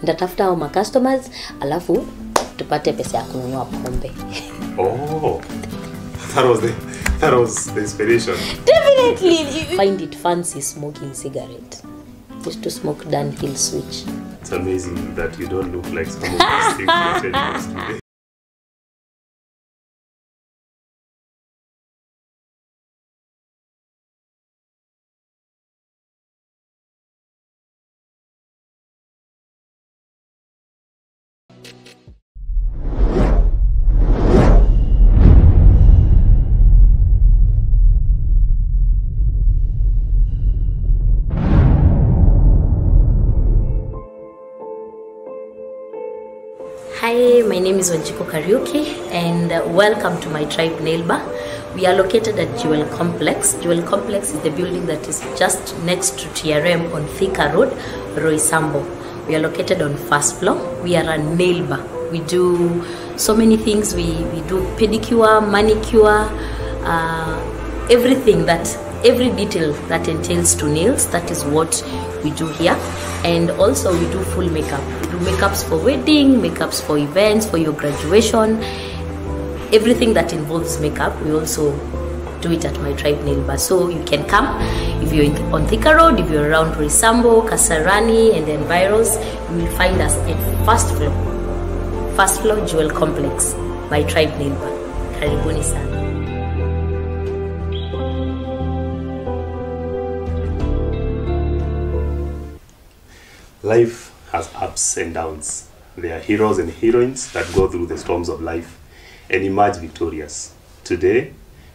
Nitatafuta hao ma customers alafu tupate pesa ya kununua pombe. Oh. That was the inspiration. Definitely. Find it fancy smoking cigarette. Used to smoke downhill switch. It's amazing that you don't look like some of these things you're telling us today. Hi, my name is Wanjiku Kariuki and welcome to my tribe nail bar. We are located at Jewel Complex. Jewel Complex is the building that is just next to TRM on Thika Road, Roysambo. We are located on first floor. We are a nail bar. We do so many things. We do pedicure, manicure, every detail that entails to nails. That is what we do here. And also we do full makeup. We do makeups for wedding, makeups for events, for your graduation, everything that involves makeup. We also do it at my tribe nail bar. So you can come if you're on Thika Road, if you're around Roysambo, Kasarani and the environs. You will find us at first floor Jewel Complex, my tribe nail bar. Karibuni sana. Life has ups and downs. There are heroes and heroines that go through the storms of life and emerge victorious. Today,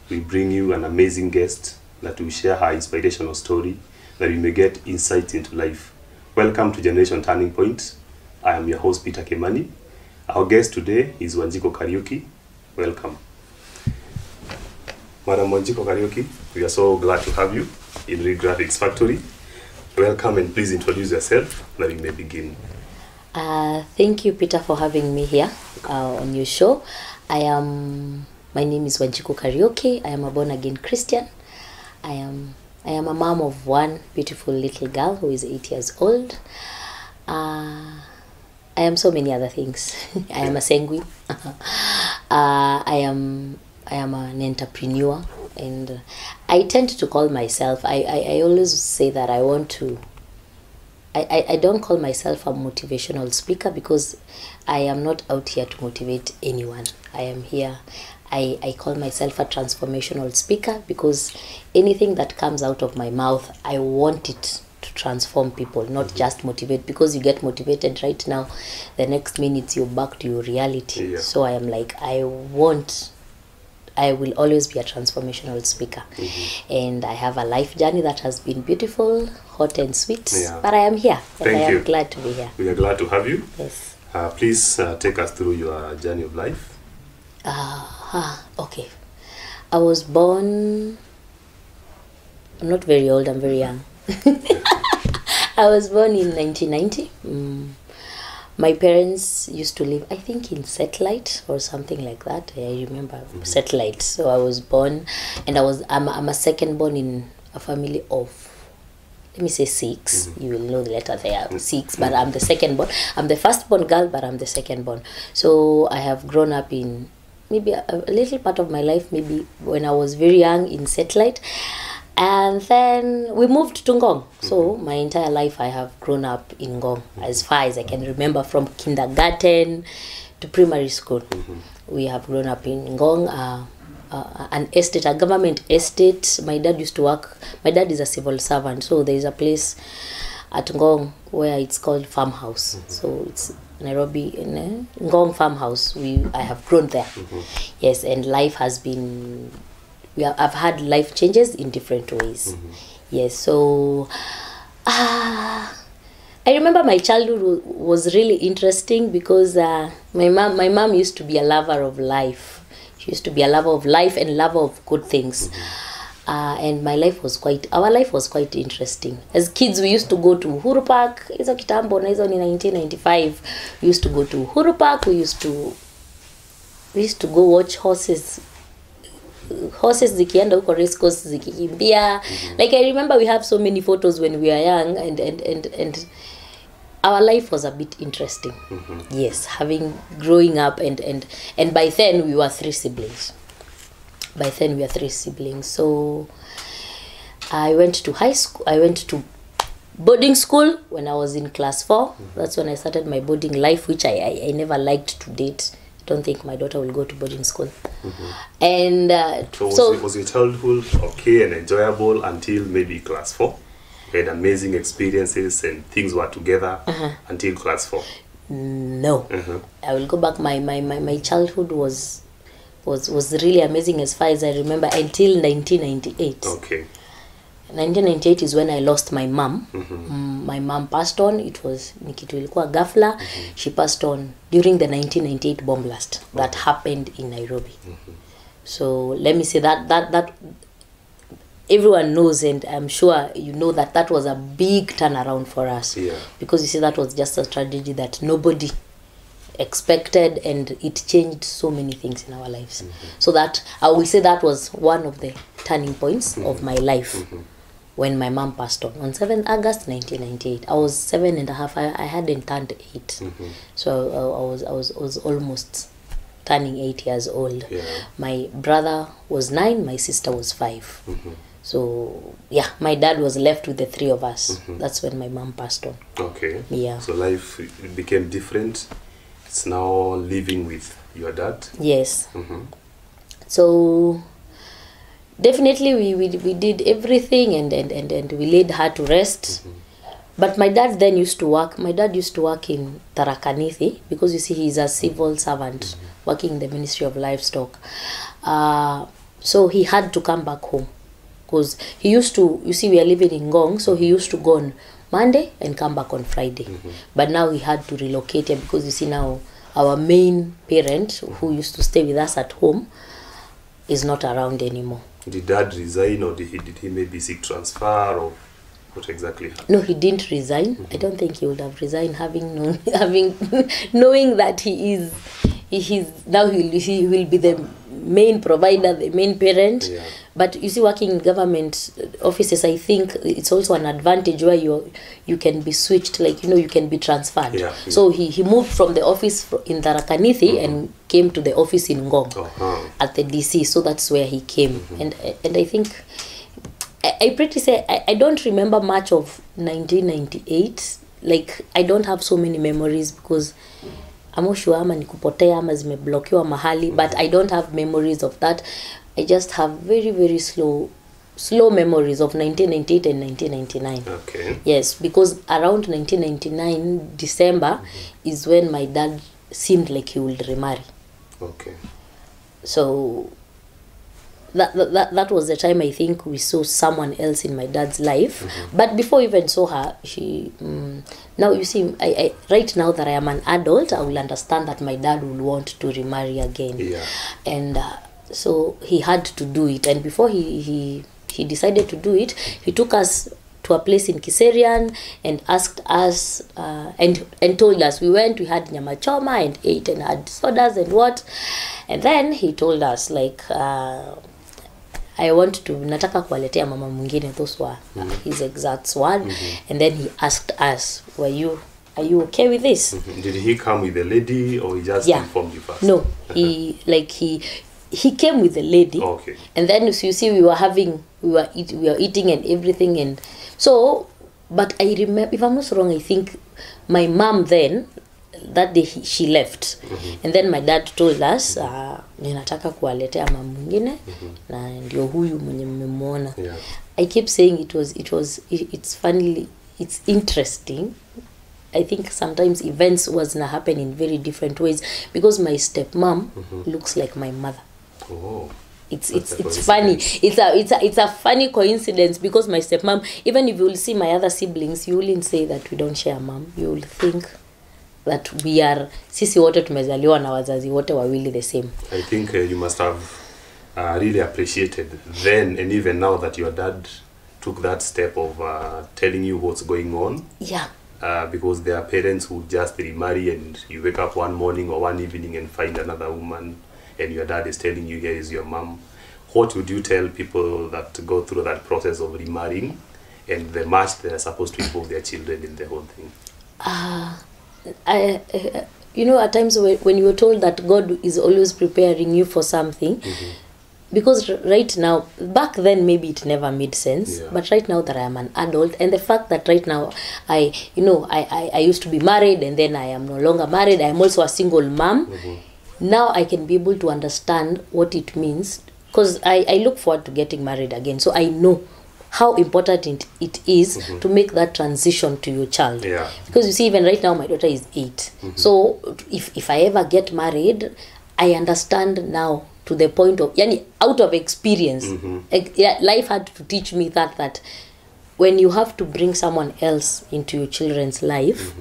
we bring you an amazing guest that will share her inspirational story that you may get insight into life. Welcome to Generation Turning Point. I am your host, Peter Kemani. Our guest today is Wanjiku Kariuki. Welcome. Madam Wanjiku Kariuki, we are so glad to have you in the Graffix Factory. Welcome and please introduce yourself that we may begin. Thank you, Peter, for having me here on your show. My name is Wanjiku Kariuki. I am a born-again Christian. I am a mom of one beautiful little girl who is 8 years old. I am so many other things. I am a sanguine. I am an entrepreneur. And I tend to call myself, I always say that I don't call myself a motivational speaker because I am not out here to motivate anyone. I am here, I call myself a transformational speaker because anything that comes out of my mouth, I want it to transform people, not just motivate, because you get motivated right now, the next minute you're back to your reality. Yeah. So I am like, I will always be a transformational speaker. And I have a life journey that has been beautiful, hot and sweet. Yeah. But I am here. And I am glad to be here. We are glad to have you. Yes. Please take us through your journey of life. Okay. I was born... I'm not very old, I'm very young. I was born in 1990. My parents used to live, I think, in Satellite or something like that. I remember Satellite. So I was born, and I'm a second born in a family of, let me say 6. You will know the letter there, 6. But I'm the second born. I'm the first born girl, but I'm the second born. So I have grown up in maybe a little part of my life, maybe when I was very young in Satellite. And then we moved to Ngong. So my entire life I have grown up in Ngong as far as I can remember, from kindergarten to primary school. We have grown up in Ngong, an estate, a government estate. My dad used to work, my dad is a civil servant. So there is a place at Ngong where it's called Farmhouse. So it's Nairobi, in Ngong Farmhouse. I have grown there. Yes, and life has been... I've had life changes in different ways. Yes, so I remember my childhood was really interesting because my mom used to be a lover of life. She used to be a lover of life and lover of good things. And our life was quite interesting. As kids, we used to go to Uhuru Park. Hizo kitambo, na hizo ni 1995. We used to go to Uhuru Park. We used to go watch horses zikienda huko race course zikikimbia. Like I remember we have so many photos when we were young, and our life was a bit interesting. Yes, growing up, and by then we were 3 siblings. So I went to high school. I went to boarding school when I was in class 4. That's when I started my boarding life, which I never liked to date. I don't think my daughter will go to boarding school. And so was your childhood okay and enjoyable until maybe class 4? You had amazing experiences and things were together until class 4? No. I will go back. My childhood was really amazing as far as I remember until 1998. Okay. 1998 is when I lost my mom. My mom passed on. It was Nikitu ilikuwa ghafla. She passed on during the 1998 bomb blast that happened in Nairobi. So let me say that everyone knows, and I'm sure you know that was a big turnaround for us. Yeah. Because you see, that was just a tragedy that nobody expected, and it changed so many things in our lives. So that I will say that was one of the turning points of my life. When my mom passed on 7th August 1998. I was 7.5. I hadn't turned 8. So I was almost turning 8 years old. Yeah. My brother was 9, my sister was 5. So yeah, my dad was left with the 3 of us. That's when my mom passed on. Okay. Yeah. So life became different. It's now living with your dad. Yes. So definitely we did everything, and we laid her to rest. But my dad then used to work. My dad used to work in Tharaka Nithi, because you see he's a civil servant working in the Ministry of Livestock. So he had to come back home, because he used to, you see, we are living in Ngong, so he used to go on Monday and come back on Friday. But now he had to relocate here, because you see now our main parent, who used to stay with us at home, is not around anymore. Did dad resign, or did he maybe seek transfer, or what exactly happened? No, he didn't resign. I don't think he would have resigned, knowing that he will be the main provider, the main parent. Yeah. But you see, working in government offices, I think it's also an advantage where you can be switched, like, you can be transferred. Yeah. So he moved from the office in Tharaka Nithi and came to the office in Ngong at the DC. So that's where he came. And I think I pretty say I don't remember much of 1998. Like, I don't have so many memories, because I'm sure ama nikupotea ama zimeblokiwa mahali, but I don't have memories of that. I just have very, very slow memories of 1998 and 1999. Okay. Yes, because around 1999 December is when my dad seemed like he would remarry. Okay. So that was the time I think we saw someone else in my dad's life. But before we even saw her, she now you see, I right now that I am an adult, I will understand that my dad will want to remarry again. Yeah. And so he had to do it, and before he decided to do it, he took us to a place in Kiserian and asked us and told us. We went, we had nyama choma and ate and had sodas and what, and then he told us, like, I want to nataka kuwaletea mama mwingine. Those were his exact words. And then he asked us, are you okay with this? Did he come with the lady, or he just informed you first? No, he came with the lady. Okay. And then you see, we were eating and everything, and so, but I remember, if I'm not wrong, I think my mom then, that day she left. And then my dad told us, ninataka kuwaletea mama mwingine na ndio huyu mwenye mmemwona. I keep saying it's funny, it's interesting. I think sometimes events was na happen in very different ways, because my stepmom looks like my mother. Oh. It's funny. It's a funny coincidence, because my stepmom, even if you will see my other siblings, you wouldn't say that we don't share mom. You will think that we are, sisi wote tumezaliwa na wazazi wote wawili the same. I think you must have really appreciated then and even now that your dad took that step of telling you what's going on. Yeah. Because there are parents who just remarry, and you wake up one morning or one evening and find another woman, and your dad is telling you, here is your mom. What would you tell people that go through that process of remarrying and the match they are supposed to involve their children in the whole thing? You know, at times when you're told that God is always preparing you for something, because right now, back then maybe it never made sense, but right now that I am an adult, and the fact that right now I used to be married and then I am no longer married, I am also a single mom. Now I can be able to understand what it means, because I look forward to getting married again, so I know how important it is to make that transition to your child. Because you see, even right now my daughter is 8. So if I ever get married, I understand now to the point of, out of experience. Life had to teach me that when you have to bring someone else into your children's life,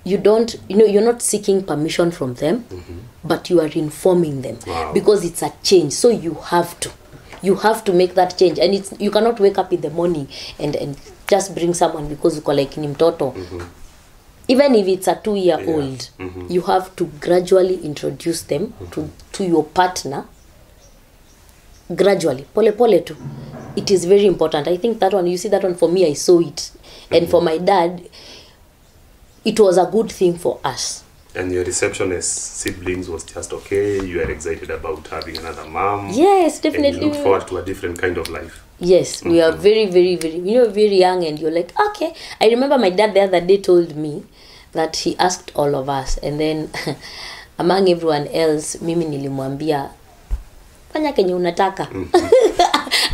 you don't, you're not seeking permission from them, but you are informing them. Because it's a change, so you have to make that change, and you cannot wake up in the morning and just bring someone because you call like ni mtoto. Even if it's a 2-year-old, you have to gradually introduce them to your partner. Gradually, pole too. It is very important. I think that one, you see that one, for me, I saw it, and for my dad, it was a good thing for us. And your reception as siblings was just okay? You are excited about having another mom? Yes, definitely. And you look forward to a different kind of life? Yes, we are very, very, very, very young, and you're like, okay. I remember my dad the other day told me that he asked all of us, and then among everyone else, mimi nilimwambia, fanya kenye unataka.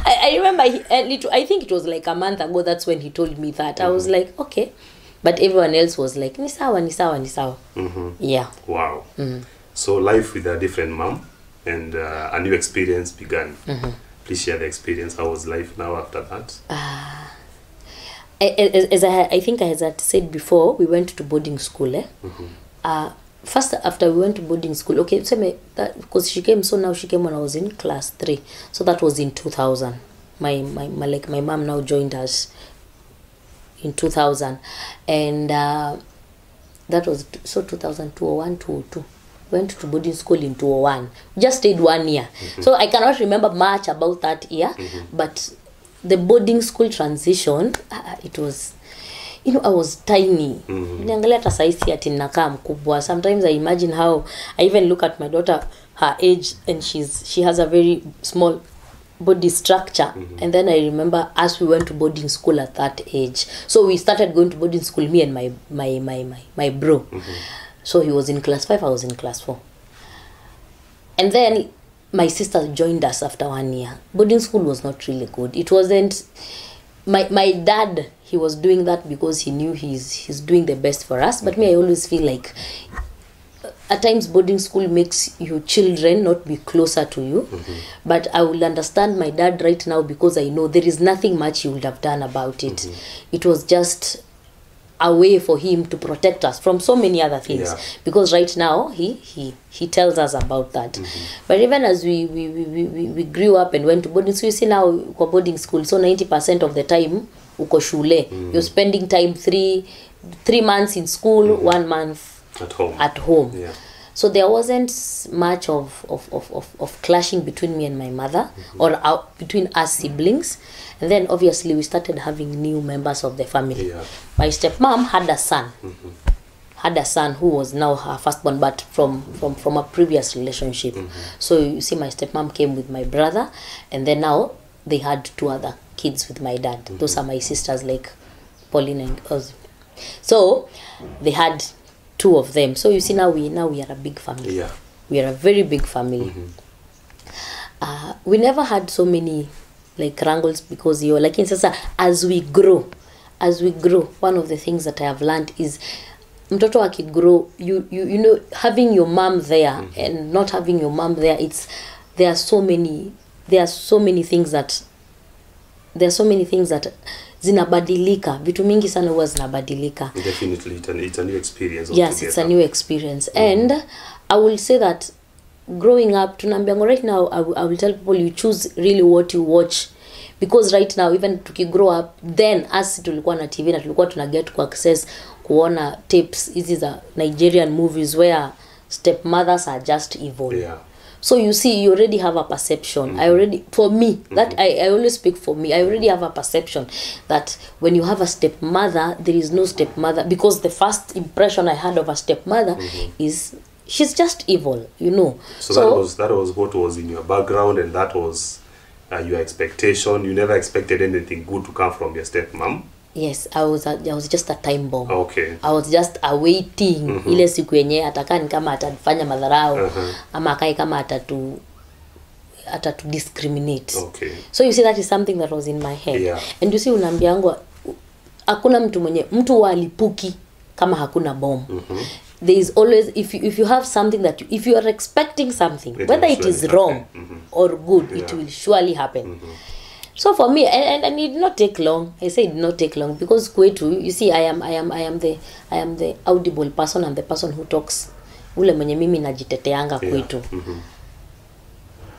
I remember, I think it was like a month ago, that's when he told me that. I was like, okay. But everyone else was like, ni sawa. Yeah. Wow. So life with a different mom and a new experience began. Please share the experience. How was life now after that? As I think I had said before, we went to boarding school. First, after we went to boarding school, okay, that because she came when I was in class 3. So that was in 2000. My mom now joined us in 2000, and that was 2000, 2001, 2002. Went to boarding school in 2001. Just stayed 1 year. So I cannot remember much about that year, but the boarding school transition, it was, I was tiny. Sometimes I imagine how, I even look at my daughter, her age, and she has a very small body structure, and then I remember as we went to boarding school at that age. So we started going to boarding school, me and my bro. So he was in class 5, I was in class 4, and then my sister joined us after 1 year. Boarding school was not really good. It wasn't. My dad, he was doing that because he knew he's doing the best for us. But me, I always feel like at times boarding school makes your children not be closer to you. But I will understand my dad right now, because I know there is nothing much he would have done about it. It was just a way for him to protect us from so many other things. Because right now he tells us about that. But even as we grew up and went to boarding school, you see now boarding school, so 90% of the time uko shule. You're spending time 3 months in school, 1 month at home. So there wasn't much of clashing between me and my mother, or between us siblings. And then obviously we started having new members of the family. My stepmom had a son, who was now her firstborn, but from a previous relationship. So you see, my stepmom came with my brother, and then now they had 2 other kids with my dad. Those are my sisters, like Pauline and Oz. So they had 2 of them. So you see, now we are a big family. We are a very big family. We never had so many like wrangles, because you're like, as we grow, one of the things that I have learned is mtoto akigrow, you know, having your mom there and not having your mom there, there are so many things that zinabadilika. Vitu mingi sana huwa zinabadilika. Definitely, it's a new experience. Yes, it's a new experience. And I will say that growing up, right now, I will tell people, you choose really what you watch. Because right now, even to grow up, then as tulikuwa na TV na tulikuwa tuna get to access kuona tapes, hizi za Nigerian movies where stepmothers are just evil. So you see, you already have a perception. I already, for me, that I always speak for me. I already have a perception that when you have a stepmother, there is no stepmother, because the first impression I had of a stepmother is she's just evil, you know. So that was what was in your background, and that was your expectation. You never expected anything good to come from your stepmom. Yes, I was just a time bomb. Okay. I was just awaiting ile siku yenye atakani kama atafanya madharau ama akai kama atatu discriminate. Okay. So you see, that is something that was in my head. Yeah. And you see, unaambiangwa hakuna mtu walipuki kama hakuna bomb. There is always, if you have something that if you are expecting something, whether it is wrong or good, it will surely happen. So for me, and it did not take long. I say it did not take long, because kwetu, you see, I am the audible person. I'm the person who talks. Ule mwenye mimi najiteteanga kwetu.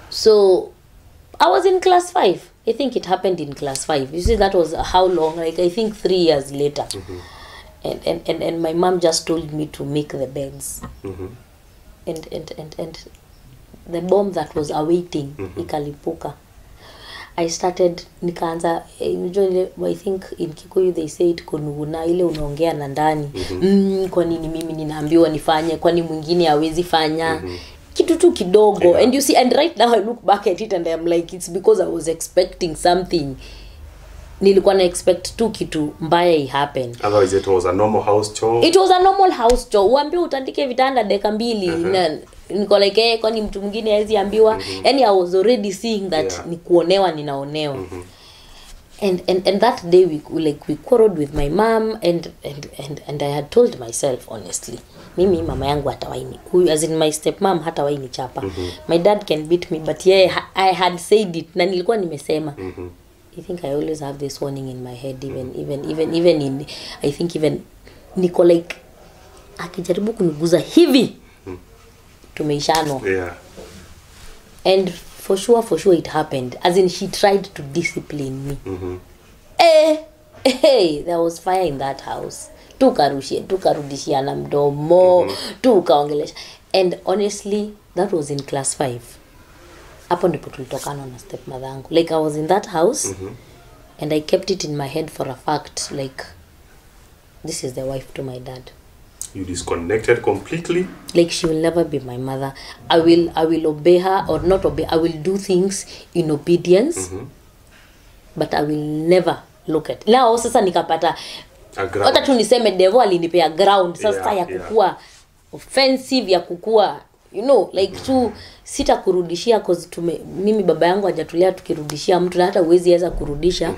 So I was in class 5. I think it happened in class 5. You see, that was how long? Like, I think 3 years later. And my mom just told me to make the beds. And the bomb that was awaiting ikalipuka. I started nikaanza, usually I think in Kikuyu they say it kunuguna, ile unaongea na ndani. Kwa nini mimi ninaambiwa nifanye, kwani mwingine hawezi fanya? Kitu tu kidogo. And you see, and right now I look back at it and I'm like, it's because I was expecting something. Nilikuwa na expect tu kitu mbaya i happen. Otherwise it was a normal house chore. It was a normal house chore. Uambie utandike vitanda dakika 2 na niko like kwani mtu mwingine hawezi ambiwa. Yani I was already seeing that ni kuonewa ninaonewa. And that day we quarreled with my mom, and I had told myself honestly, mimi mama yangu hatawaini, as in my stepmom hatawaini chapa. My dad can beat me, but yeah, I had said it na nilikuwa nimesema. I think I always have this warning in my head, even in, I think even niko like akijaribu kuniguza hivi tumeishano. Yeah. And for sure it happened, as in she tried to discipline me. There was fire in that house. Tukarudishiana mdomo, tukaongelesha. And honestly, that was in class 5. Hapo ndipo tulitokana na stepmother yangu. Like, I was in that house and I kept it in my head for a fact, like, this is the wife to my dad. You disconnected completely? Like, she will never be my mother. I will obey her or not obey. I will do things in obedience, but I will never look at. Now sasa nikapata hata tu niseme devil alinipea ground sasa ya kukua offensive, ya kukua, you know, like tu sita kurudishia, cause mimi baba yangu hajatulia tukirudishia mtu, na hata uwezi weza kurudisha.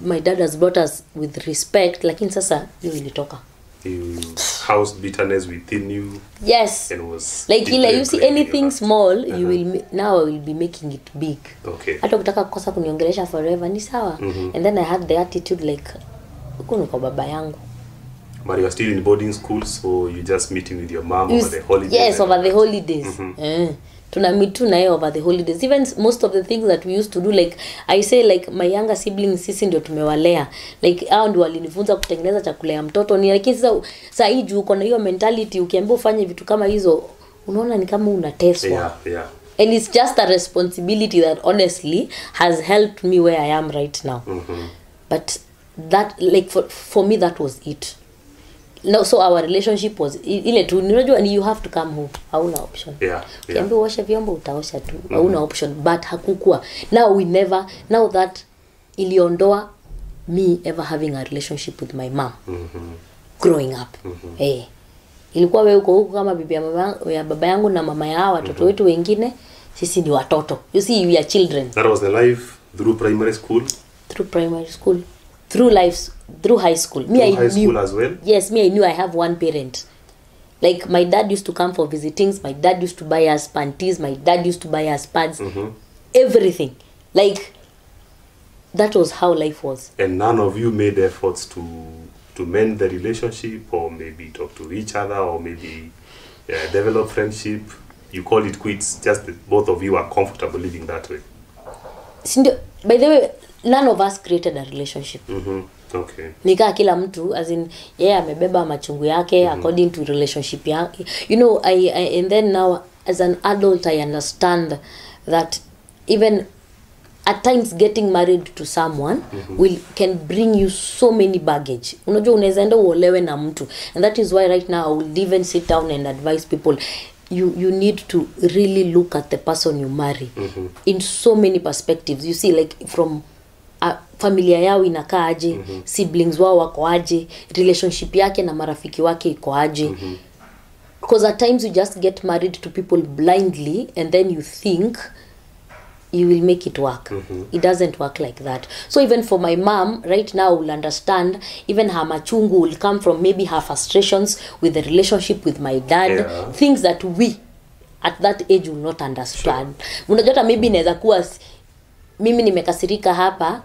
My dad has brought us with respect, lakini sasa hiyo ilitoka. You housed bitterness within you. Yes. And was like you see anything small, you will now I will be making it big. Okay. Hata ukitaka kukosa kuniongelesha forever ni sawa. And then I had the attitude like uko kwa baba yangu. But you are still in boarding school, so you just meeting with your mom over the holidays. Yes, over the holidays. Tuna meet tu naye over the holidays. Even most of the things that we used to do, like I say, like my younger siblings, sisi ndio tumewalea. Like hao ndio walinifunza kutengeneza chakula ya mtoto. Ni lakini sasa hii juu uko na hiyo mentality, ukiambiwa ufanye vitu kama hizo, unaona ni kama unateswa. Yeah. And it's just a responsibility that honestly has helped me where I am right now. But that, like for me, that was it. No, so our relationship was ile tu, unajua you have to come home, hauna option. Kiambi uoshe vyombo utaosha tu, hauna option. But hakukua, now that iliondoa me ever having a relationship with my mom growing up. Ilikuwa wewe uko huko kama bibi ya baba yangu na mama ya watoto wetu wengine, sisi ni watoto. You see, we are children. That was the life through primary school? Through primary school, through high school. High school as well? Yes, I knew I have one parent. Like my dad used to come for visitings, my dad used to buy us panties, my dad used to buy us pads, everything. Like, that was how life was. And none of you made efforts to mend the relationship, or maybe talk to each other, or maybe develop friendship? You call it quits, just that both of you are comfortable living that way? By the way, none of us created a relationship. Okay. Nika kila mtu, as in, amebeba machungu yake according to relationship yake. You know, and then now as an adult I understand that even at times getting married to someone can bring you so many baggage. Unajua unaweza enda uolewe na mtu, and that is why right now I will even sit down and advise people, you need to really look at the person you marry in so many perspectives. You see, like from familia yao inakaa aje, siblings wao wako aje, relationship yake na marafiki wake iko aje. Because at times you just get married to people blindly and then you think you will make it work. It doesn't work like that. So even for my mom right now will understand, even her machungu will come from maybe her frustrations with the relationship with my dad, things that we at that age will not understand. Unajua maybe inaweza kuwa mimi nimekasirika hapa,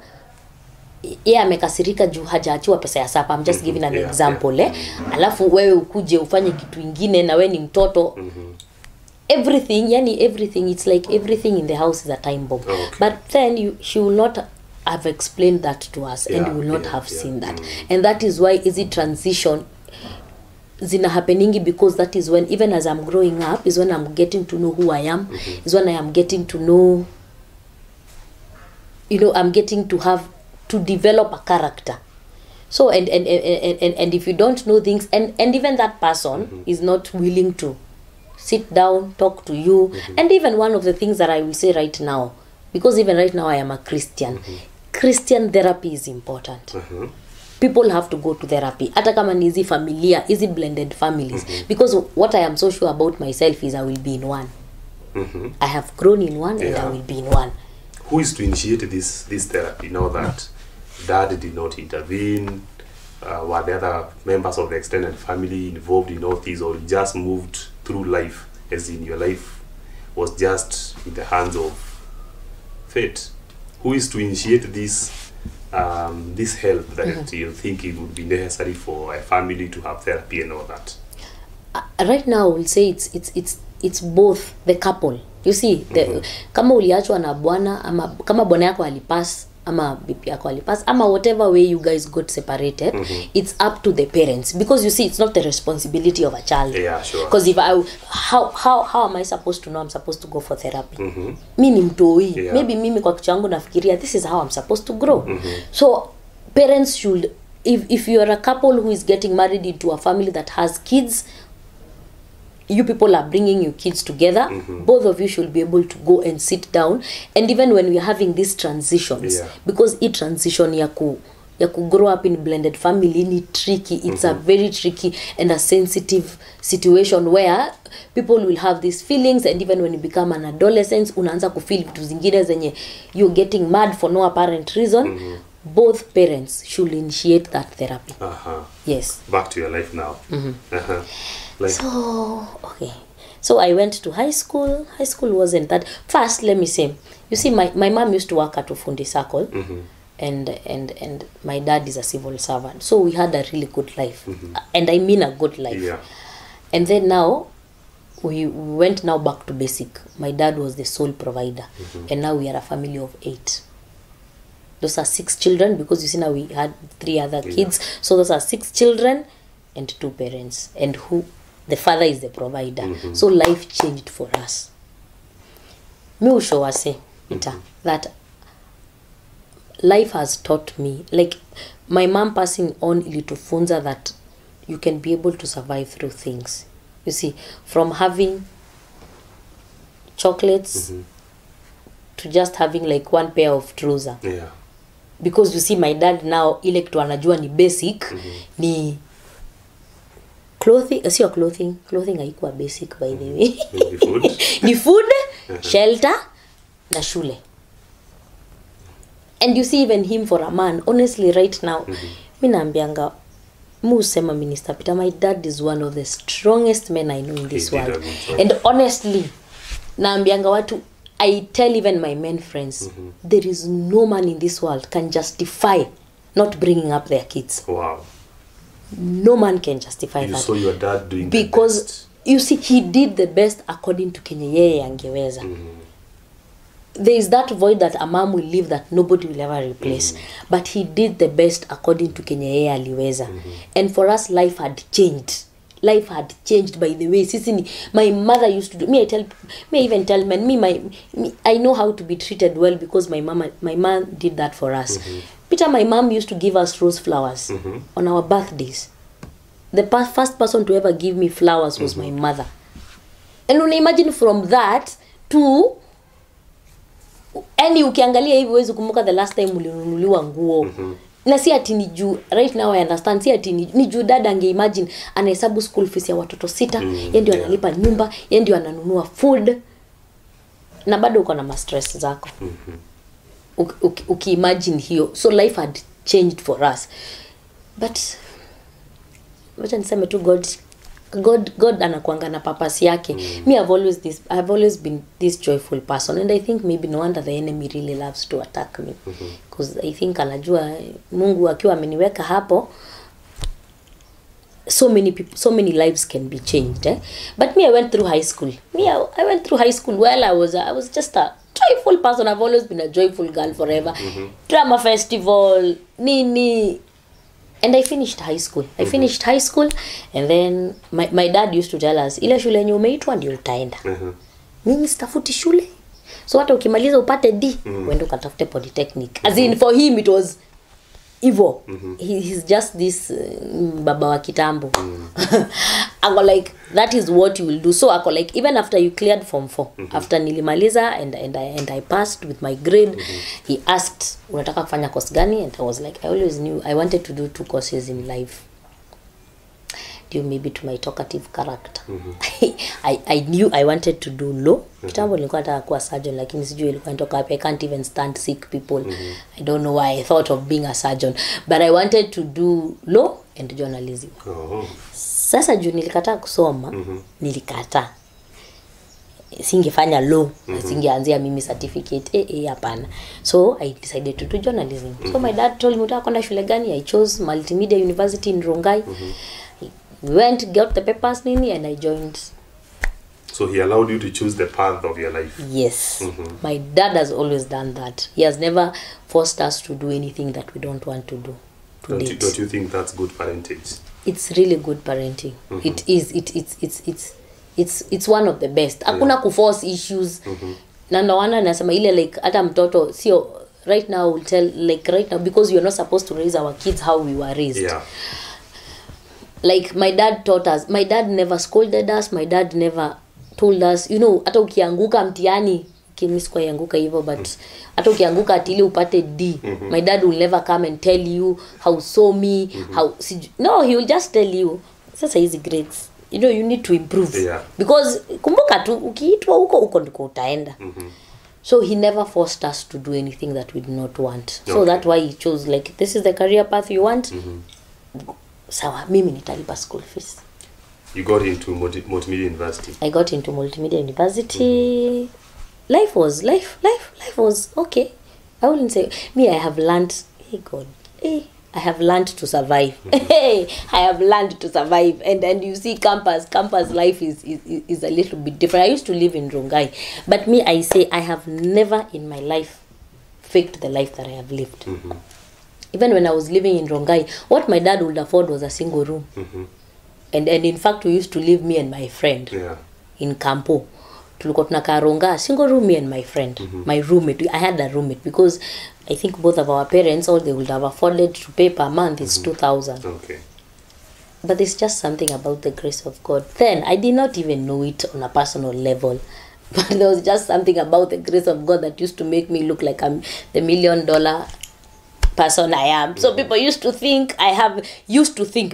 yeye amekasirika juu hajaachiwa pesa ya sapa. I'm just giving an example. Alafu wewe ukuje ufanye kitu kingine na wewe ni mtoto. Everything, everything, it's like everything in the house is a time bomb. But then she will not have explained that to us, and we will not have seen that. And that is why easy transition zina happeningi, because that is when, even as I'm growing up, is when I'm getting to know who I am, is when I am getting to know, I'm getting to develop a character. So and if you don't know things, and even that person is not willing to sit down, talk to you. And even one of the things that I will say right now, because even right now I am a Christian, Christian therapy is important. People have to go to therapy. Hata kama ni hizi familia, hizi blended families. Because what I am so sure about myself is I will be in one. I have grown in one and I will be in one. Who is to initiate this therapy now that dad did not intervene? Were the other members of the extended family involved in all this, or just moved through life, as in your life was just in the hands of fate? Who is to initiate this help that you think it would be necessary for a family to have therapy and all that? Right now I will say it's both the couple. You see, kama uliachwa na bwana, ama kama bwana yako alipass, ama bibi yako alipass, ama whatever way you guys got separated, it's up to the parents. Because you see, it's not the responsibility of a child. Yeah, sure. Because if how am I supposed to know I'm supposed to go for therapy? Mi ni mtoi. Maybe mimi kwa kichwa yangu nafikiria this is how I'm supposed to grow. So parents should, if you are a couple who is getting married into a family that has kids, you people are bringing your kids together, both of you should be able to go and sit down. And even when we're having these transitions, because each transition ya ku grow up in blended family ni tricky. It's a very tricky and a sensitive situation where people will have these feelings, and even when you become an adolescent unaanza kufeel vitu zingine zenye you're getting mad for no apparent reason. Both parents should initiate that therapy. Yes. Back to your life now. So I went to high school. High school wasn't that. First, let me say, you see, my mom used to work at Ufundi Circle, and my dad is a civil servant. So we had a really good life, and I mean a good life. Yeah. And then now we went now back to basic. My dad was the sole provider, and now we are a family of 8. Those are 6 children, because you see now we had 3 other kids. So those are 6 children and 2 parents, and the father is the provider. So life changed for us. Me usho wase that life has taught me, like my mom passing on ilitufunza that you can be able to survive through things. You see, from having chocolates to just having like 1 pair of trousers. Yeah. Because you see, my dad now ile kitu anajua ni basic, ni clothing haikuwa basic by the way. Ni food, shelter na shule. And you see, even him, for a man, honestly right now, mimi naambianga musema Minister Peter, my dad is one of the strongest men I know in this world. And honestly, naambianga watu, I tell even my men friends, there is no man in this world can justify not bringing up their kids. Wow. No man can justify that. You saw your dad doing because the best. You see, he did the best according to Kenya yeye angeweza. There is that void that a mom will leave that nobody will ever replace. But he did the best according to Kenya yeye aliweza. And for us, life had changed. life had changed by the way. Sisi, my mother used to do, I even tell men, I know how to be treated well because my mom did that for us. Peter, my mom used to give us rose flowers on our birthdays. The first person to ever give me flowers was my mother. And when I imagine from that to any ukiangalia hivi huwezi kumbuka the last time ulinunuliwa nguo. Na si ati ni juu, right now I understand, si ati ni juu dada angeimagine anahesabu school fees ya watoto 6, yeye ndio analipa nyumba, yeye ndio ananunua food, na bado uko na ma stress zako. Ukiimagine hiyo. So life had changed for us. But wacha niseme tu God anakuanga na purpose yake. Me I've always been this joyful person, and I think maybe no wonder the enemy really loves to attack me, because I think anajua Mungu akiwa ameniweka hapo, so many lives can be changed. But me, I went through high school. I went through high school. Well, I was just a joyful person. I've always been a joyful girl forever. Drama festival, nini. And I finished high school. And then my dad used to tell us, ile shule yenye umeitwa ndio utaenda. Mimi sitafuti shule. So hata ukimaliza upate D, uende ukatafute polytechnic. As in, for him it was evil. He's just this baba wa kitambo. I go like, that is what you will do. So I go like, even after you cleared form 4, after nilimaliza and I passed with my grade, he asked, unataka kufanya course gani? And I was like, I always knew I wanted to do 2 courses in life, due maybe to my talkative character. I knew I wanted to do law. Kitambo nilikuwa nataka kuwa surgeon, lakini sijui ilikuwa nitoka hapo. I can't even stand sick people. I don't know why I thought of being a surgeon, but I wanted to do law and journalism. Sasa juu nilikataa kusoma, nilikataa. Singefanya law, singeanzia mimi certificate hapana. So I decided to do journalism. So my dad told me, unataka kwenda shule gani? I chose Multimedia University in Rongai. We went, got the papers nini, and I joined. So he allowed you to choose the path of your life. Yes. My dad has always done that. He has never forced us to do anything that we don't want to do. Don't you think that's good parentage? It's really good parenting. It is. It's one of the best. Hakuna kuforce issues. Na ndo wana nasema ile like hata mtoto sio right now will tell like right now, because you're not supposed to raise our kids how we were raised. Yeah. Like my dad taught us. My dad never scolded us. My dad never told us, you know, hata ukianguka mtihani, kimi sikuwa yanguka hivyo, but hata ukianguka atili upate D, my dad will never come and tell you how saw me, no, he will just tell you, sasa hizi grades, you know, you need to improve. Yeah. Because kumbuka tu ukiitwa huko ndiko utaenda. So he never forced us to do anything that we did not want. So that's why he chose like, this is the career path you want. Sawa, mimi nitalipa school fees. You got into Multimedia University. I got into Multimedia University. Life was okay. I wouldn't say me. I have learned. Hey God, I have learned to survive. I have learned to survive. And you see, campus life is a little bit different. I used to live in Rongai, but me, I say I have never in my life faked the life that I have lived. Even when I was living in Rongai, what my dad would afford was a single room. And in fact, we used to live, me and my friend, in Campo. Tulikuwa tunakaa Ronga, single room, me and my friend. My roommate, I had a roommate because I think both of our parents, all they would have afforded to pay per month is 2,000. Okay. But there's just something about the grace of God. Then, I did not even know it on a personal level. But there was just something about the grace of God that used to make me look like I'm the $1 million person I am. So people used to think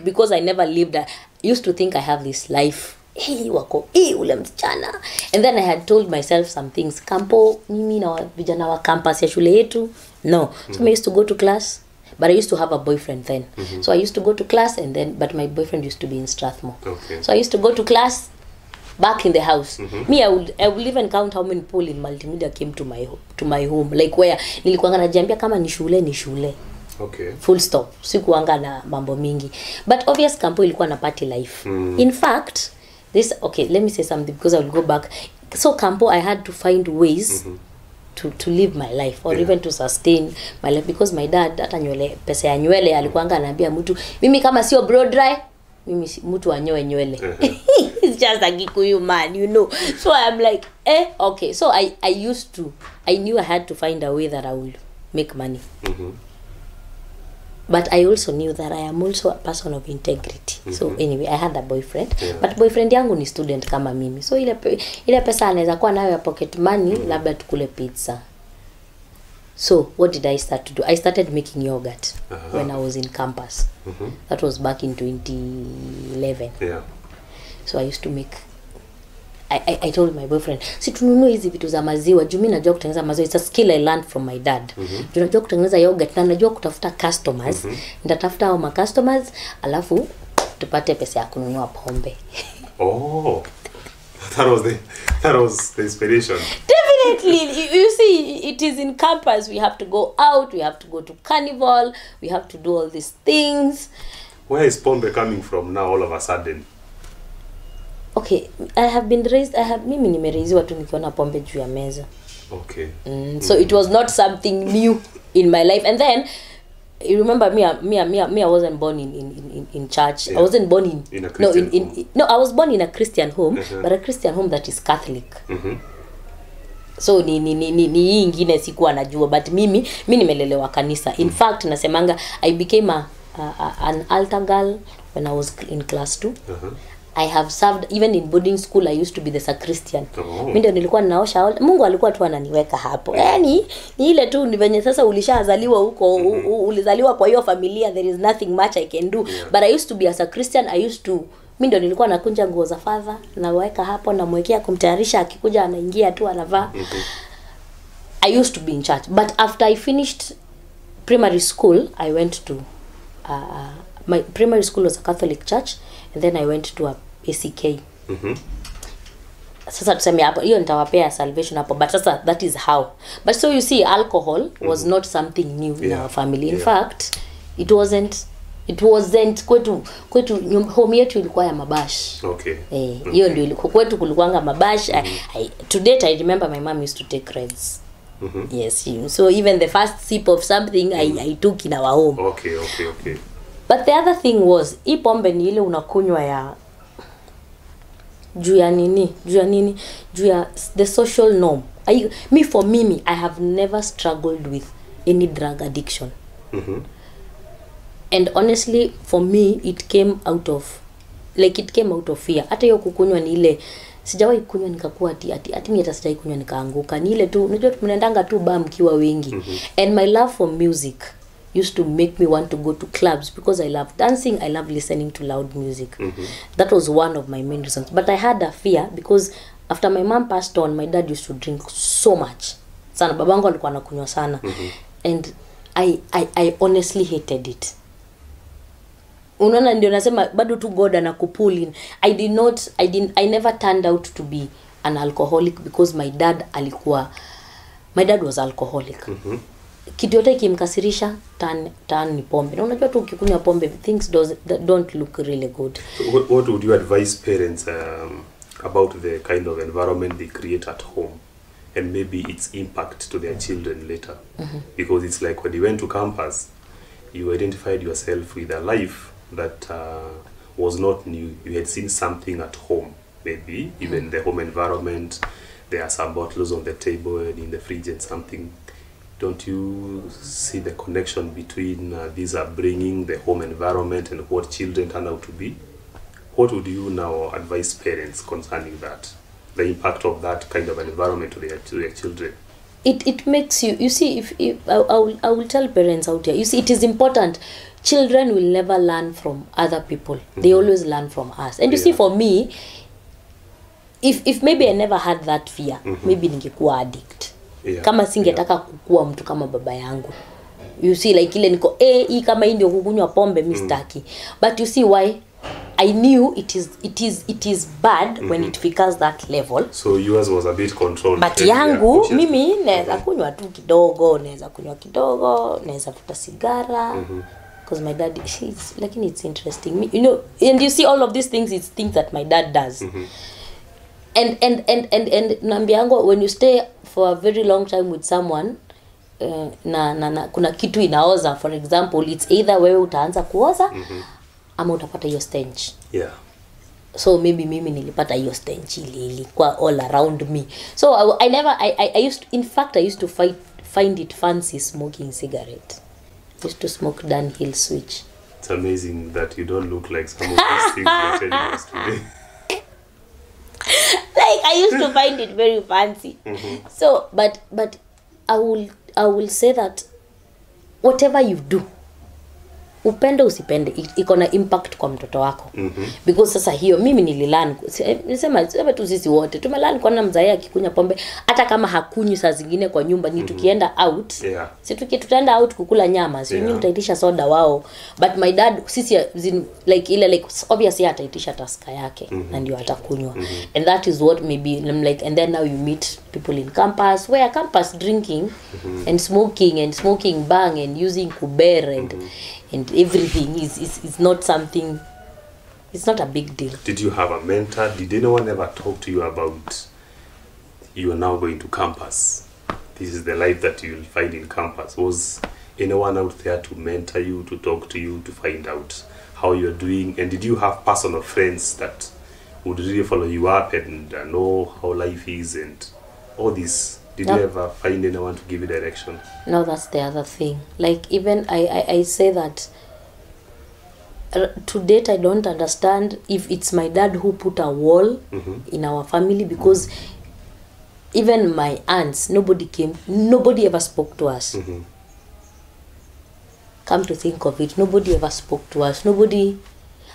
because I never lived, used to think I have this life. Ule msichana. And then I had told myself some things. Kampo, mimi na vijana wa campus ya shule yetu. No. So I used to go to class, but I used to have a boyfriend then. So I used to go to class but my boyfriend used to be in Strathmore. Okay. So I used to go to class, back in the house. Me, I would even count how many people in Multimedia came to my home. Like where nilikuanga najiambia kama ni shule. Okay. Full stop. Sikuanga na mambo mingi. But obvious Campo ilikuwa na party life. In fact, let me say something because I will go back. So Campo, I had to find ways to live my life or even to sustain my life, because my dad hata pesa ya nywele alikuanga anaambia mtu, mimi kama sio blow dry mimi mtu anyoe nywele. He's just a Gikuyu man, you know. So I'm like, okay. So I knew I had to find a way that I will make money. But I also knew that I am also a person of integrity. So anyway, I had a boyfriend. But boyfriend yangu ni student kama mimi. So ile pesa anaweza kuwa nayo ya pocket money, labda tukule pizza. So what did I start to do? I started making yogurt when I was in campus. That was back in 2011. Yeah. So I used to make, I told my boyfriend, si tununue hizi vitu za maziwa, juu mimi najua kutengeneza maziwa. It's a skill I learned from my dad. Juu najua kutengeneza yogurt na najua kutafuta customers. Nitatafuta hao customers, alafu tupate pesa ya kununua pombe. Oh. That was the inspiration. Definitely. You see, it is in campus. We have to go out. We have to go to carnival. We have to do all these things. Where is pombe coming from now all of a sudden? Okay, I have been raised. Mimi nimereiziwa tu nikiona pombe juu ya meza. Okay. So it was not something new in my life. And then you remember me I wasn't born in church. I wasn't born in a Christian home. No, I was born in a Christian home, but a Christian home that is Catholic. So ni hii ingine sikuwa najua, but mimi nimelelewa kanisa. In fact nasemanga I became an altar girl when I was in class 2. I have served even in boarding school. I used to be the sacristan. Mimi ndio nilikuwa ninaosha. Mungu alikuwa tu ananiweka hapo. Yaani ni ile tu ni venye sasa ulishazaliwa huko, ulizaliwa kwa hiyo familia, there is nothing much I can do. But I used to be a sacristan. Mimi ndio nilikuwa nakunja nguo za father, naweka hapo na mwekea kumtayarisha, akikuja anaingia tu anavaa. I used to be in church, but after I finished primary school, I went to my primary school was a Catholic church, and then I went to a ACK. Sasa tuseme hapo hiyo nitawapea salvation hapo, but sasa that is how. But so you see, alcohol was not something new in our family. In fact, it wasn't kwetu home yetu ilikuwa ya mabash. Okay. Hiyo ndio ilikuwa kwetu, kulikuanga mabash. To date I remember my mom used to take reds. Yes, so even the first sip of something I took in our home. Okay. But the other thing was, hii pombe ni ile unakunywa ya juu ya the social norm. For me, I have never struggled with any drug addiction. And honestly, for me, it came out of fear. Hata hiyo kukunywa ni ile, sijawahi kunywa nikakuwa ati mimi hata sijawahi kunywa nikaanguka. Ni ile tu, unajua tunaendanga tu bar mkiwa wengi. And my love for music used to make me want to go to clubs because I love dancing, I love listening to loud music. That was one of my main reasons. But I had a fear because after my mom passed on, my dad used to drink so much. Sana babangu alikuwa anakunywa sana. And I honestly hated it. Unaona ndio nasema bado tu God anakupull in. I never turned out to be an alcoholic because my dad was alcoholic. Kitu yote kimkasirisha turn ni pombe. Na unajua tu ukikunywa pombe things don't look really good. What would you advise parents about the kind of environment they create at home and maybe its impact to their children later? Because it's like when you went to campus, you identified yourself with a life that was not new. You had seen something at home, maybe even the home environment. There are some bottles on the table and in the fridge and something. Don't you see the connection between this upbringing, the home environment, and what children turn out to be? What would you now advise parents concerning that? The impact of that kind of an environment to their children? It makes you see, if I will tell parents out here, you see, it is important. Children will never learn from other people. They always learn from us. And you see, for me, if maybe I never had that fear, maybe ningekuwa addict. Kama singetaka kukua mtu kama baba yangu. You see, like ile niko hii kama hii ndio kukunywa pombe mistaki. But you see why? I knew it is bad when it becomes that level. So yours was a bit controlled. But yangu mimi naweza kunywa tu kidogo, naweza futa sigara. Because my dad, it's interesting. You know, and you see all of these things, it's things that my dad does. And nambiango, when you stay for a very long time with someone, kuna kitu inaoza. For example, it's either wewe utaanza kuoza ama utapata hiyo stench. Yeah. So maybe mimi nilipata hiyo stench ilikuwa all around me. So I used to find it fancy smoking cigarette. I used to smoke downhill switch. It's amazing that you don't look like some of these things you're telling us today. Like I used to find it very fancy. So but I will say that whatever you do, upende usipende, iko na impact kwa mtoto wako. Because sasa hiyo mimi nililearn, nisema tu sisi wote tumelearn kwa na mzae akikunya pombe hata kama hakunywi saa zingine kwa nyumba ni tukienda out. Si tutaenda out kukula nyama, si nyinyi utaitisha soda wao, but my dad sisi like obviously ataitisha taska yake na ndio atakunywa. And that is what maybe I'm like, and then now you meet people in campus where campus drinking and smoking bang and using kuber and everything is not something, it's not a big deal. Did you have a mentor? Did anyone ever talk to you about you are now going to campus? This is the life that you will find in campus. Was anyone out there to mentor you, to talk to you, to find out how you're doing? And did you have personal friends that would really follow you up and know how life is and all this? Did you ever find anyone to give you direction? No, that's the other thing. Like even I say that to date I don't understand if it's my dad who put a wall in our family, because even my aunts, nobody ever spoke to us. Come to think of it, nobody ever spoke to us.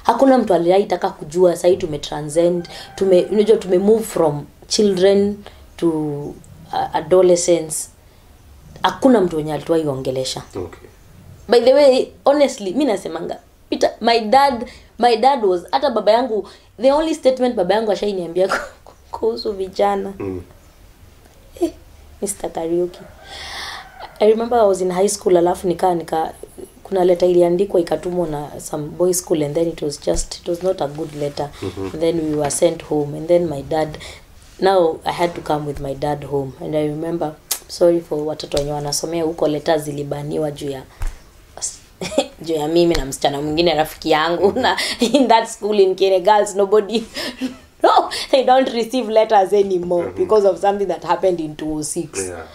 Hakuna mtu aliyetaka kujua sasa tumetranscend, tume move from children to adolescents. Hakuna mtu mwenye alitoa iongelesha. Okay. By the way, honestly, mimi nasemanga Peter, my dad was, hata baba yangu, the only statement baba yangu ashainiambia kuhusu vijana. Mr. Kariuki. I remember I was in high school, alafu kuna letter iliandikwa ikatumwa na some boy school, and then it was not a good letter. And then we were sent home, and then my dad, now I had to come with my dad home, and I remember, sorry for watoto wenye wanasomea huko, letters zilibaniwa juu ya mimi na msichana mwingine rafiki yangu, na in that school in Kenya girls nobody no, they don't receive letters anymore because of something that happened in 2006. Yeah.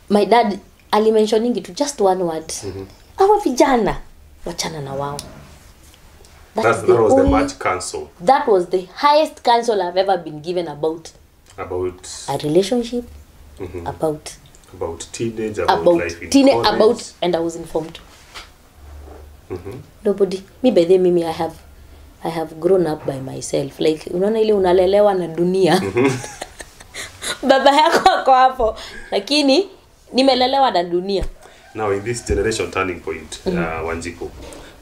My dad alimentioning to just one word. Hawa vijana wachana na wao. That was the March council. That was the highest counsel I've ever been given about a relationship, about teenage, about life in college. And I was informed. Nobody. Me by the mimi I have grown up by myself. Like unaona ile unalelewa na dunia. Baba yako ako hapo, lakini nimelelewa na dunia. Now in this generation turning point, Wanjiku,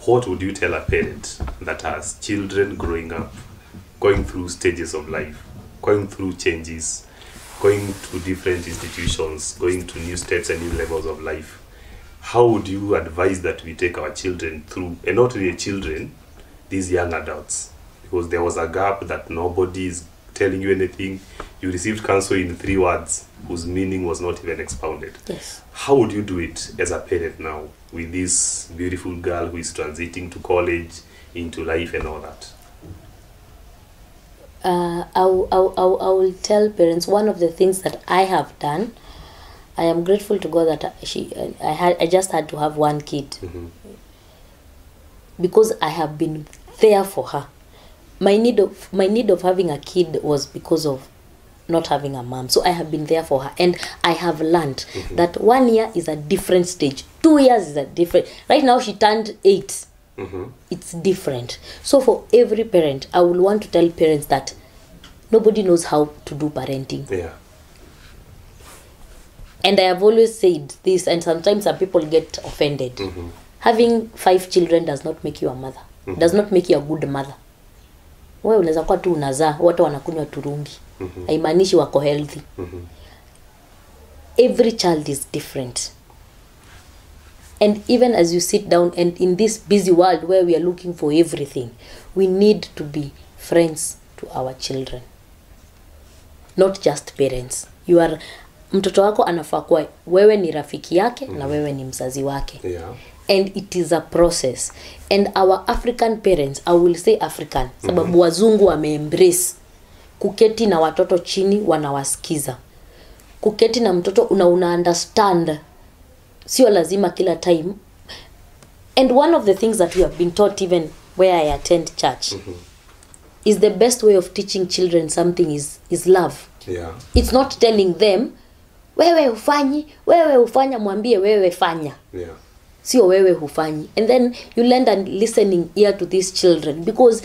what would you tell a parent that has children growing up, going through stages of life, going through changes, going to different institutions, going to new states and new levels of life? How would you advise that we take our children through, and not really children, these young adults? Because there was a gap that nobody is telling you anything. You received counsel in 3 words whose meaning was not even expounded. Yes. How would you do it as a parent now with this beautiful girl who is transiting to college, into life and all that? I will tell parents, one of the things that I have done, I am grateful to God that I just had to have one kid. Because I have been there for her. My need of having a kid was because of not having a mom. So I have been there for her, and I have learned that 1 year is a different stage. 2 years is a different. Right now she turned 8. It's different. So for every parent, I will want to tell parents that nobody knows how to do parenting. Yeah. And I have always said this, and sometimes some people get offended. Having 5 children does not make you a mother. Does not make you a good mother. Wewe unaweza kuwa tu unazaa, watu wanakunywa turungi. Haimaanishi wako healthy. Every child is different. And even as you sit down, and in this busy world where we are looking for everything, we need to be friends to our children. Not just parents. You are, mtoto wako anafaa kuwa wewe ni rafiki yake na wewe ni mzazi wake. Yeah. and it is a process. And our African parents, I will say African, sababu wazungu wameembrace kuketi na watoto chini wanawasikiza. Kuketi na mtoto una understand, sio lazima kila time. And one of the things that we have been taught even where I attend church is the best way of teaching children something is love. Yeah. It's not telling them wewe hufanya, mwambie wewe fanya. Yeah. Sio wewe hufanyi. And then you lend a listening ear to these children, because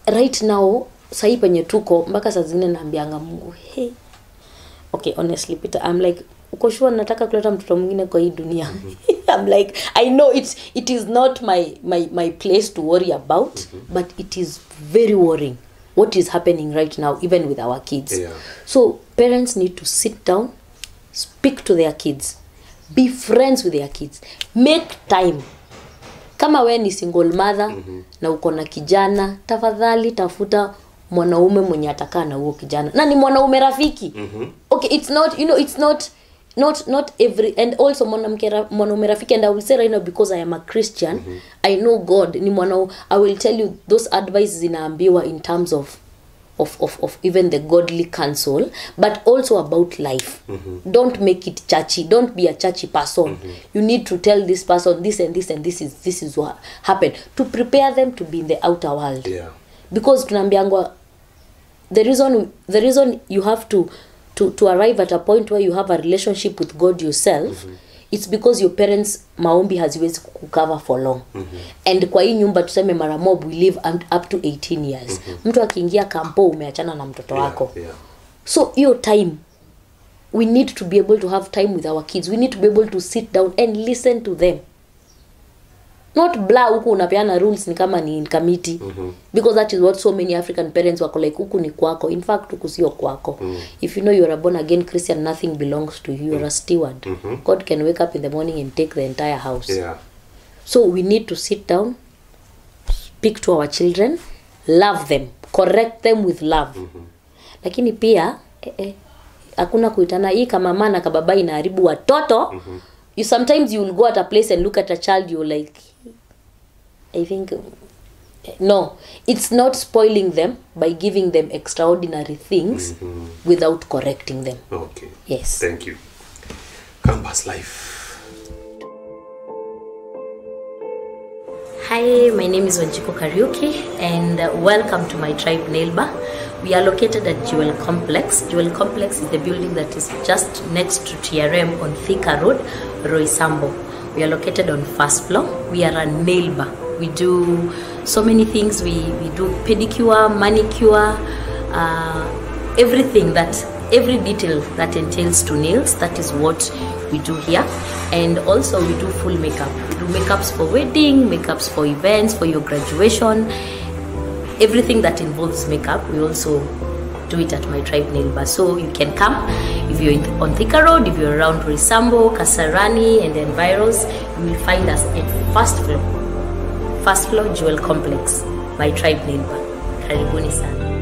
right now sahi penye tuko mpaka saa zingine naambianga Mungu, hey, okay, honestly Peter, I'm like, uko sure nataka kuleta mtoto mwingine kwa hii dunia? I'm like, I know it is not my place to worry about, but it is very worrying what is happening right now, even with our kids. Yeah. So parents need to sit down, speak to their kids, be friends with their kids, make time. Kama we ni single mother na uko na kijana, tafadhali tafuta mwanaume mwenye atakaa na huo kijana, na ni mwanaume rafiki. Okay, it's not, you know, it's not every, and also mwanaume rafiki. And I will say right now, because I am a Christian, I know God ni mwanaume. I will tell you those advices zinaambiwa in terms of even the godly counsel, but also about life. Don't make it churchy. Don't be a churchy person. You need to tell this person this and this and this is what happened, to prepare them to be in the outer world. Yeah. Because tunaambiangwa the reason you have to arrive at a point where you have a relationship with God yourself, it's because your parents maombi haziwezi kucover for long. And kwa hii nyumba tuseme mara mob we live up to 18 years. Mtu akiingia kampo umeachana na mtoto wako. So your time, we need to be able to have time with our kids. We need to be able to sit down and listen to them. Not blah huku unapeana rules ni kama ni in committee. Because that is what so many African parents wako like, huku ni kwako. In fact huku sio kwako. If you know you are a born again Christian, nothing belongs to you. You are a steward. God can wake up in the morning and take the entire house. Yeah. So we need to sit down, speak to our children, love them, correct them with love. Lakini pia hakuna kuitana hii kama mama na kababa inaharibu watoto. Sometimes you will go at a place and look at a child, you're like, I think, no, it's not spoiling them by giving them extraordinary things without correcting them. Okay. Yes. Thank you. Campus life. Hi, my name is Wanjiku Kariuki, and welcome to my tribe nail bar. We are located at Jewel Complex. Jewel Complex is the building that is just next to TRM on Thika Road, Roysambo. We are located on first floor. We are a nail bar. We do so many things. We do pedicure, manicure, every detail that entails to nails. That is what we do here. And also we do full makeup. We do makeups for wedding, makeups for events, for your graduation. Everything that involves makeup, we also do it at my tribe nail bar. So you can come if you're on Thika Road, if you're around Roysambo, Kasarani and the environs. You will find us at first floor Jewel Complex, my tribe nail bar. Karibuni sana.